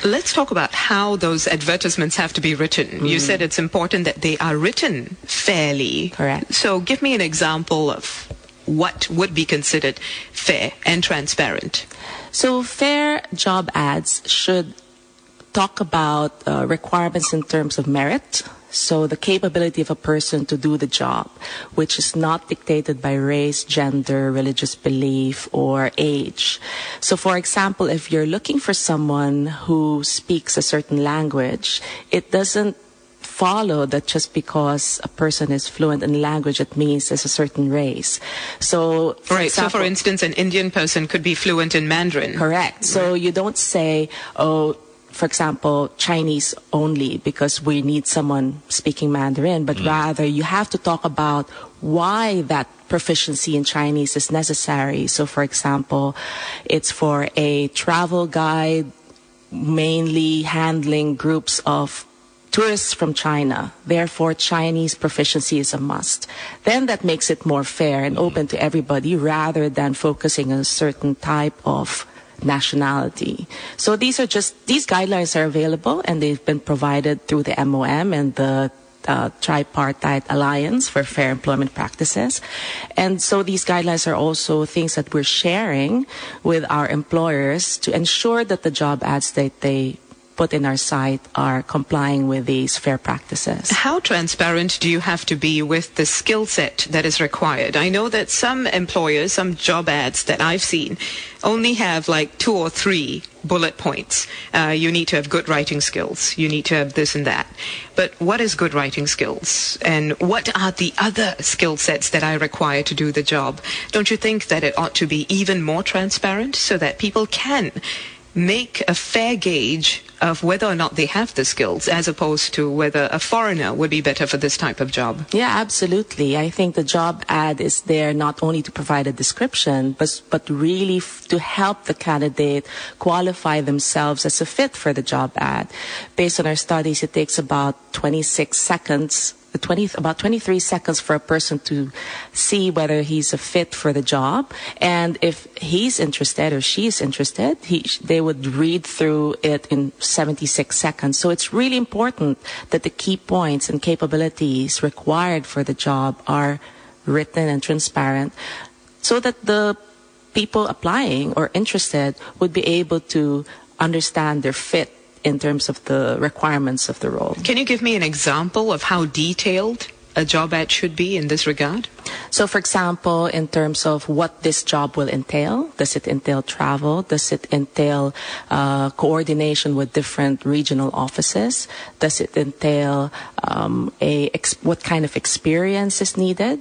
Let's talk about how those advertisements have to be written. You said it's important that they are written fairly. Correct. So give me an example of what would be considered fair and transparent. So fair job ads should talk about requirements in terms of merit. So the capability of a person to do the job, which is not dictated by race, gender, religious belief, or age. So for example, if you're looking for someone who speaks a certain language, it doesn't follow that just because a person is fluent in language, it means there's a certain race. So, so for instance, an Indian person could be fluent in Mandarin. Correct. So you don't say, oh, for example, Chinese only because we need someone speaking Mandarin, but rather you have to talk about why that proficiency in Chinese is necessary. So for example, it's for a travel guide, mainly handling groups of tourists from China. Therefore, Chinese proficiency is a must. Then that makes it more fair and open to everybody rather than focusing on a certain type of nationality. So these guidelines are available and they've been provided through the MOM and the Tripartite Alliance for Fair Employment Practices. And so these guidelines are also things that we're sharing with our employers to ensure that the job ads that they put in our site are complying with these fair practices. How transparent do you have to be with the skill set that is required? I know that some employers, some job ads that I've seen, only have like 2 or 3 bullet points. You need to have good writing skills. You need to have this and that. But what is good writing skills? And what are the other skill sets that I require to do the job? Don't you think that it ought to be even more transparent so that people can make a fair gauge of whether or not they have the skills, as opposed to whether a foreigner would be better for this type of job? Yeah, absolutely. I think the job ad is there not only to provide a description, but really to help the candidate qualify themselves as a fit for the job ad. Based on our studies, it takes about 26 seconds about 23 seconds for a person to see whether he's a fit for the job. And if he's interested or she's interested, they would read through it in 76 seconds. So it's really important that the key points and capabilities required for the job are written and transparent so that the people applying or interested would be able to understand their fit in terms of the requirements of the role. Can you give me an example of how detailed a job ad should be in this regard? So, for example, in terms of what this job will entail, does it entail travel? Does it entail coordination with different regional offices? Does it entail what kind of experience is needed?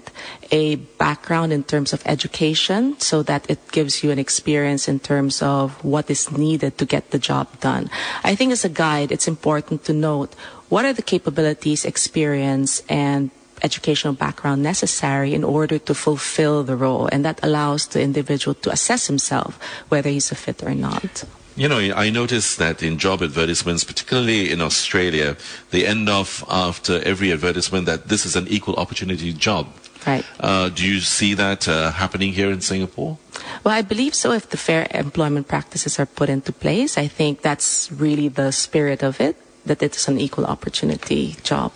A background in terms of education, so that it gives you an experience in terms of what is needed to get the job done. I think as a guide, it's important to note what are the capabilities, experience, and educational background necessary in order to fulfill the role, and that allows the individual to assess himself whether he's a fit or not. You know, I noticed that in job advertisements, particularly in Australia, they end off after every advertisement that this is an equal opportunity job. Right. Do you see that happening here in Singapore? Well, I believe so. If the fair employment practices are put into place, I think that's really the spirit of it, that it's an equal opportunity job.